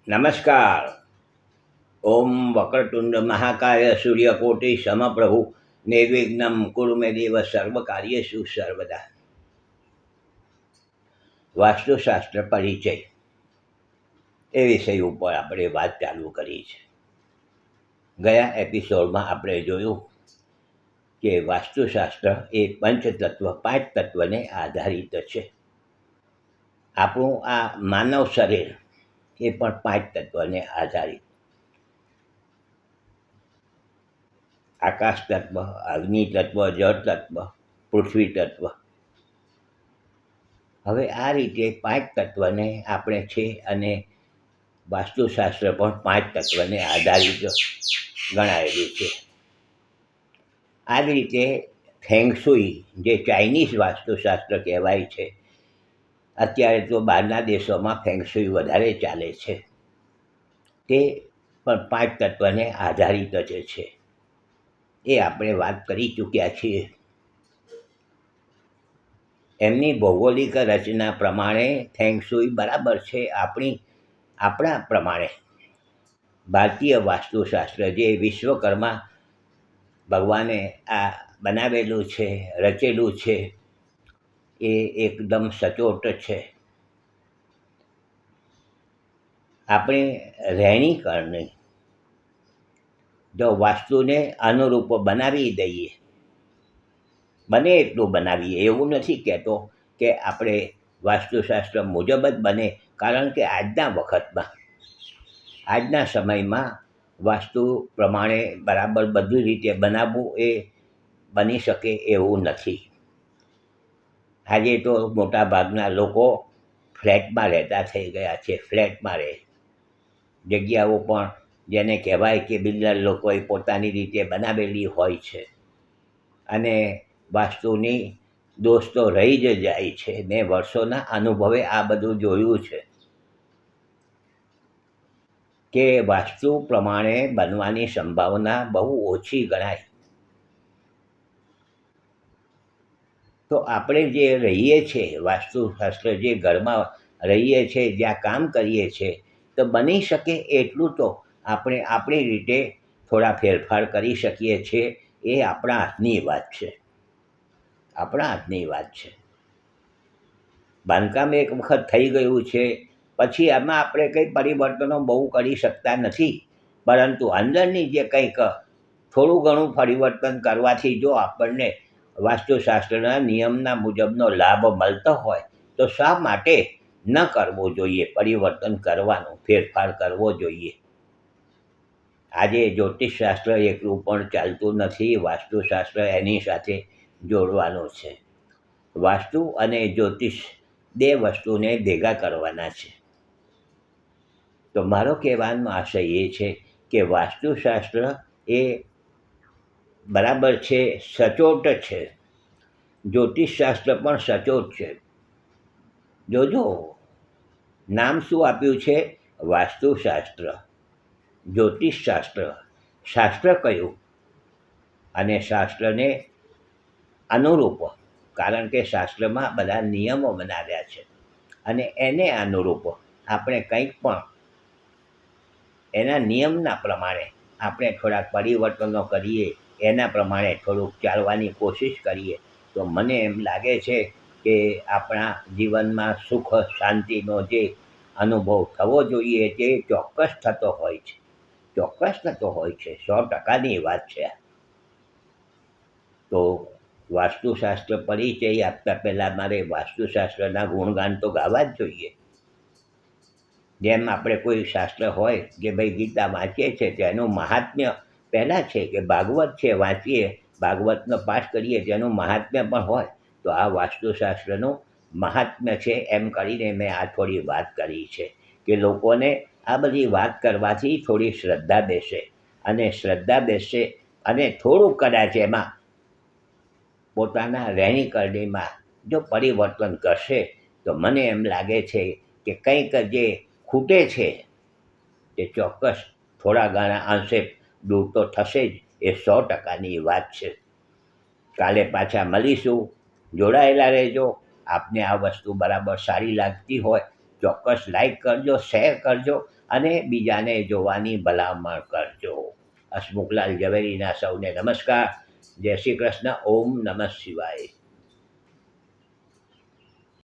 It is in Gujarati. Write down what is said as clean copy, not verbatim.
નમસ્કાર. ઓમ વક્રતુંડ મહાકાય સૂર્યકોટિ સમપ્રભુ નિર્વિઘ્નમ કુરુ મે દેવ સર્વકાર્યેષુ સર્વદા. વાસ્તુશાસ્ત્ર પરિચય એ વિષય ઉપર આપણે વાત ચાલુ કરી છે. ગયા એપિસોડમાં આપણે જોયું કે વાસ્તુશાસ્ત્ર એ પંચતત્વ પાંચ તત્વને આધારિત છે. આપણું આ માનવ શરીર એ પણ પાંચ તત્વને આધારિત. આકાશ તત્વ, અગ્નિ તત્વ, જળ તત્વ, પૃથ્વી તત્વ. હવે આ રીતે પાંચ તત્વને આપણે છે અને વાસ્તુશાસ્ત્ર પણ પાંચ તત્વને આધારિત ગણાયેલું છે. આ જ રીતે ફેંગશુઈ જે ચાઇનીઝ વાસ્તુશાસ્ત્ર કહેવાય છે, અત્યારે તો બહારના દેશોમાં ફેંગશુઈ વધારે ચાલે છે, તે પણ પાંચ તત્વને આધારિત જ છે. એ આપણે વાત કરી ચૂક્યા છીએ. એમની ભૌગોલિક રચના પ્રમાણે ફેંગશુઈ બરાબર છે. આપણા પ્રમાણે ભારતીય વાસ્તુશાસ્ત્ર જે વિશ્વકર્મા ભગવાને આ બનાવેલું છે, રચેલું છે, એ એકદમ સચોટ છે. આપણે રહેણીકરણની જો વાસ્તુને અનુરૂપ બનાવી દઈએ, બને એટલું બનાવીએ, એવું નથી કહેતો કે આપણે વાસ્તુશાસ્ત્ર મુજબ જ બને, કારણ કે આજના સમયમાં વાસ્તુ પ્રમાણે બરાબર બધી રીતે બનાવવું એ બની શકે એવું નથી. આજે તો મોટા ભાગના લોકો ફ્લેટમાં રહેતા થઈ ગયા છે. ફ્લેટમાં રહે, જગ્યાઓ પણ જેને કહેવાય કે બિલ્ડર લોકોએ પોતાની રીતે બનાવેલી હોય છે અને વાસ્તુની દોષ તો રહી જ જાય છે. મેં વર્ષોના અનુભવે આ બધું જોયું છે કે વાસ્તુ પ્રમાણે બનવાની સંભાવના બહુ ઓછી ગણાય. તો આપણે જે રહીએ છીએ, વાસ્તુશાસ્ત્ર જે ઘરમાં રહીએ છીએ, જ્યાં કામ કરીએ છીએ, તો બની શકે એટલું તો આપણે આપણી રીતે થોડા ફેરફાર કરી શકીએ છીએ. એ આપણા હાથની વાત છે. બાંધકામ એક વખત થઈ ગયું છે, પછી આમાં આપણે કંઈ પરિવર્તનો બહુ કરી શકતા નથી. પરંતુ અંદરની જે કંઈક થોડું ઘણું પરિવર્તન કરવાથી જો આપણને વાસ્તુશાસ્ત્રના નિયમના મુજબનો લાભ મળતો હોય તો શા માટે ન કરવો જોઈએ? પરિવર્તન કરવાનું, ફેરફાર કરવો જોઈએ. આજે જ્યોતિષશાસ્ત્ર એકલું પણ ચાલતું નથી. વાસ્તુશાસ્ત્ર એની સાથે જોડવાનું છે. વાસ્તુ અને જ્યોતિષ બે વસ્તુને ભેગા કરવાના છે. તો મારો કહેવાનો આશય એ છે કે વાસ્તુશાસ્ત્ર એ બરાબર છે, સચોટ છે. જ્યોતિષશાસ્ત્ર પણ સચોટ છે. જોજો, નામ શું આપ્યું છે? વાસ્તુશાસ્ત્ર. જ્યોતિષશાસ્ત્ર, શાસ્ત્ર કયું? અને શાસ્ત્રને અનુરૂપ, કારણ કે શાસ્ત્રમાં બધા નિયમો બનાવ્યા છે અને એને અનુરૂપ આપણે કંઈક પણ એના નિયમના પ્રમાણે આપણે થોડાક પરિવર્તનો કરીએ, એના પ્રમાણે થોડુંક ચાલવાની કોશિશ કરીએ, તો મને એમ લાગે છે કે આપણા જીવનમાં સુખ શાંતિનો જે અનુભવ થવો જોઈએ તે ચોક્કસ થતો હોય છે. 100%ની વાત છે. તો વાસ્તુશાસ્ત્ર પરિચય આપતા પહેલાં મારે વાસ્તુશાસ્ત્રના ગુણગાન તો ગાવા જ જોઈએ. જેમ આપણે કોઈ શાસ્ત્ર હોય કે ભાઈ ગીતા વાંચીએ છીએ, તેનું મહાત્મ્ય પહેલાં છે કે ભાગવત છે, વાંચીએ, ભાગવતનો પાઠ કરીએ, તેનું મહાત્મ્ય પણ હોય. તો આ વાસ્તુશાસ્ત્રનું મહાત્મ્ય છે એમ કરીને મેં આ થોડી વાત કરી છે કે લોકોને આ બધી વાત કરવાથી થોડી શ્રદ્ધા બેસે અને થોડુંક કદાચ એમાં પોતાના રહેણીકરણીમાં જો પરિવર્તન કરશે તો મને એમ લાગે છે કે કંઈક જે ખૂટે છે તે ચોક્કસ થોડા ઘણા અંશે દૂર તો થશે જ. એ 100%ની વાત છે. કાલે પાછા મળીશું. જોડાયેલા રહેજો. આપને આ વસ્તુ બરાબર સારી લાગતી હોય ચોક્કસ લાઈક કરજો, શેર કરજો અને બીજાને જોવાની ભલામણ કરજો. હસમુખલાલ ઝવેરીના સૌને નમસ્કાર. જય શ્રી કૃષ્ણ. ઓમ નમઃ શિવાય.